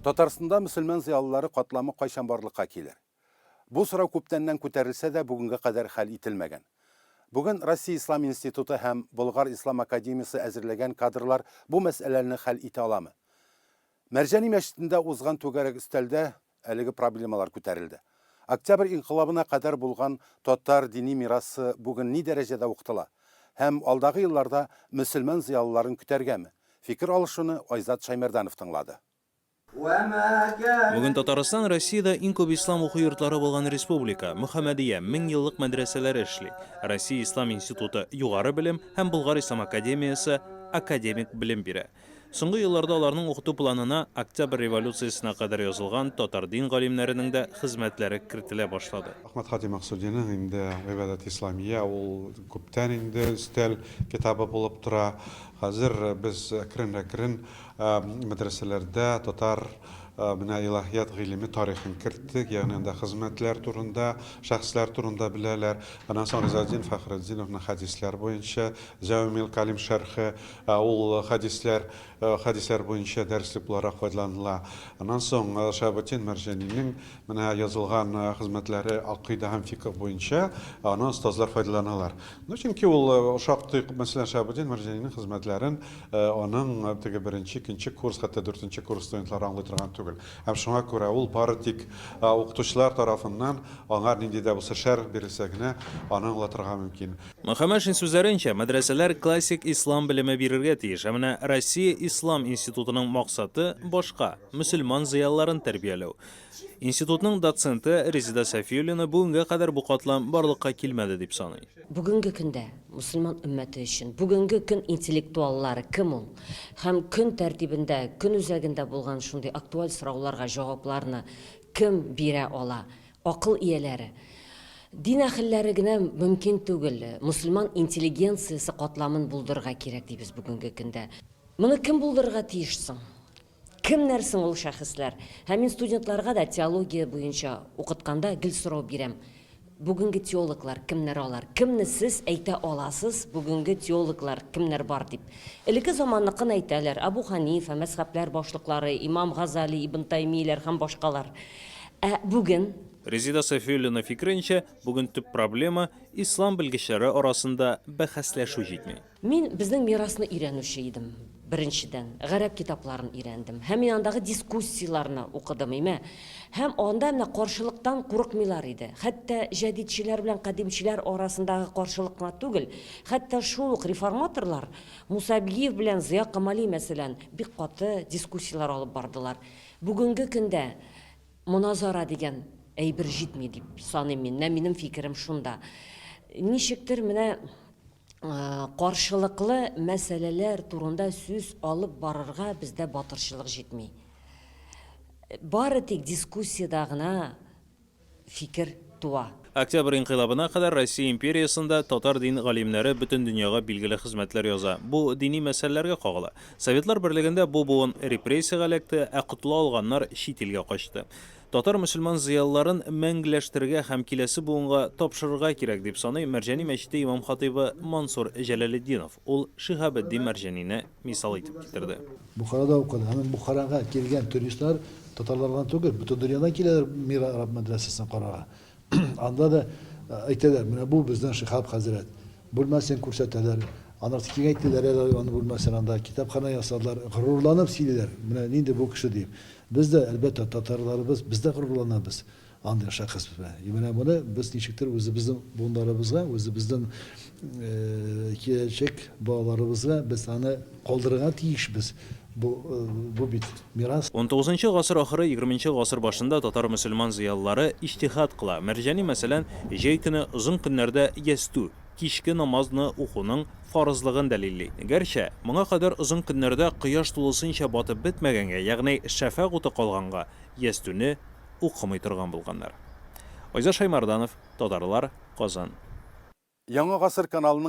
Татарстанда мөселман зыялылары катламы кайчан барлыкка килер? Бу сорау күптәннән күтәрелсә дә бүгенгә кадәр хәл ителмәгән. Бүген Россия Ислам институты һәм Болгар Ислам академиясе әзерләгән кадрлар бу мәсьәләне хәл итә аламы? Мәрҗани мәчетендә узган түгәрәк өстәлдә әлеге проблемалар күтәрелде. Октябрь инкыйлабына кадәр булган татар дини мирасы бүген ни дәрәҗәдә укытыла? Һәм алдагы елларда мөселман зыялыларын көтәргәме? Фикер алышуны Айзат Шаймерданов тыңлады. Бүген Татарстан Россиядә иң күп ислам уку йортлары булган республика, Мөхәммәдия 1000 еллык мәдрәсәләре эшли. Россия Ислам институты югары белем һәм Болгар Ислам академиясе академик белем бирә. Соңгы елларда аларның укыту планына Октябрь революциясына кадәр язылган татар дин галимнәренең дә хезмәтләре кертелә башлады. Ахмад Хати Максудиның инде Гыйбадат Исламия ул күптән инде өстәл китабы булып тора. Хәзер без әкрен-әкрен мәдрәсәләрдә татар менә илаһият гыйлеме тарихын керттек, ягъни анда хезмәтләр турында, шәхесләр турында беләләр. Аннан соң Ризадин Фәхретдиновның хәдисләр буенча Җәмил Калим шәрхе, ул хәдисләр буенча дәреслек буларак файдаланыла. Аннан соң Шәһабетдин Мәрҗәнинең менә язылган хезмәтләре акыйда һәм фикъ буенча аны остазлар файдаланалар. Чөнки ул шактый, мәсәлән, Шәһабетдин Мәрҗәнинең хезмәтләрен аның теге беренче, икенче курс, хәтта 4нче курс студентлары аңлый торган түгел. Һәм шуңа күрә ул бары тик укытучылар тарафыннан аңар нинди дә булса шәр бирелсә генә аны аңлатырга мөмкин. Мөхәммәшин сүзләренчә, мәдрәсәләр классик ислам белеме бирергә тиеш. Ә менә Россия Ислам институтының максаты башка, мөселман зыялыларын тәрбияләү. Институтның доценты Резида Сафиуллина бүгенгә кадәр бу катлам барлыкка килмәде дип саный. Бүгенге көндә мусульман өммәте өчен бүгенге көн интеллектуаллары кем ул? Һәм көн тәртибендә, көн үзәгендә булган шундый актуаль сорауларга җавапларны кем бирә ала? Акыл ияләре. Дин әһелләре генә мөмкин түгел. Мусульман интеллигенциясе катламын булдырырга кирәк дибез бүгенге көндә. Моны кем булдырырга тиеш соң? Кемнәр соң ул шәхесләр? Һәм мин студентларга да теология буенча укытканда гел сорау бирәм. Бүгенге теологлар кемнәр алар? Кемне сез әйтә аласыз? Бүгенге теологлар кемнәр бар дип. Элекке заманныкын әйтәләр. Абу Ханифа, мәзһәбләр башлыклары, Имам Газали, Ибн Таймийләр һәм башкалар. Бүген Резида Сафиуллина фикеренчә, бүген төп проблема ислам белгечләре арасында бәхәсләшү җитми. Мин безнең мирасны өйрәнүче идем. Беренчедән, гарәп китапларын өйрәндем. Һәм андагы дискуссияларны укыдым, һәм анда менә каршылыктан курыкмыйлар иде. Хәтта җәдидчеләр белән кадимчеләр арасындагы каршылыкны түгел, хәтта шул ук реформаторлар Муса Абиев белән Зия Камали мәсәлән бик каты дискуссиялар алып бардылар. Бүгенге көндә моназара дигән әйбер җитми дип саныйм мин. Минем фикерем шунда. Ничектер менә каршылыклы мәсьәләләр турында сүз алып барырга бездә батырчылык җитми. Бары тик дискуссиядә гына фикер туа. Октябрь инкыйлабына кадәр Россия империясында татар дин галимнәре бөтен дөньяга билгеле хезмәтләр яза. Бу дини мәсьәләләргә кагыла. Советлар берлегендә бу буын репрессиягә эләкте, ә котыла алганнар чит илгә качты. Татар мөселман зыялыларын мәңгеләштергә һәм киләсе буынга тапшырырга кирәк дип саный Мәрҗани мәчете имам хатибы Мансур Җәләлетдинов. Ул Шиһабеддин Мәрҗанине мисал итеп китерде. Бухарада укыды. Һәм Бухарага килгән туристлар татарлардан түгел, бөтен дөньядан киләләр Мир араб мәдрәсәсен карарга. Анда да әйтәләр, менә бу безнең Шиһаб хәзрәт. Бүлмәсен күрсәтәләр. Анартык әйттеләр, аны бүлмәсен анда китапхана ясадылар. Горурланып сөйлиләр. Менә нинди бу кеше дип. Без дә әлбәттә татарларыбыз, без дә горурланабыз. Андый шәхес белән. Менә моны без ничектер үзебезнең буыннарыбызга, үзебезнең киләчәк балаларыбызга без аны калдырырга тиешбез. Бу бит мирас. 19-нчы гасыр ахыры, 20-нчы гасыр башында татар мөселман зыялылары иҗтиһад кыла. Мәрҗани мәсәлән, җәй көне озын көннәрдә ястү, кичке намазны укуның фарызлыгын дәлилли. Гәрчә, моңа кадәр озын көннәрдә кояш тулысынча батып бетмәгәнгә, ягъни шәфәг уты калганга, ястүне укымый торган булганнар. Айзат Шаймерданов, Татарлар, Казан. Яңа гасыр каналының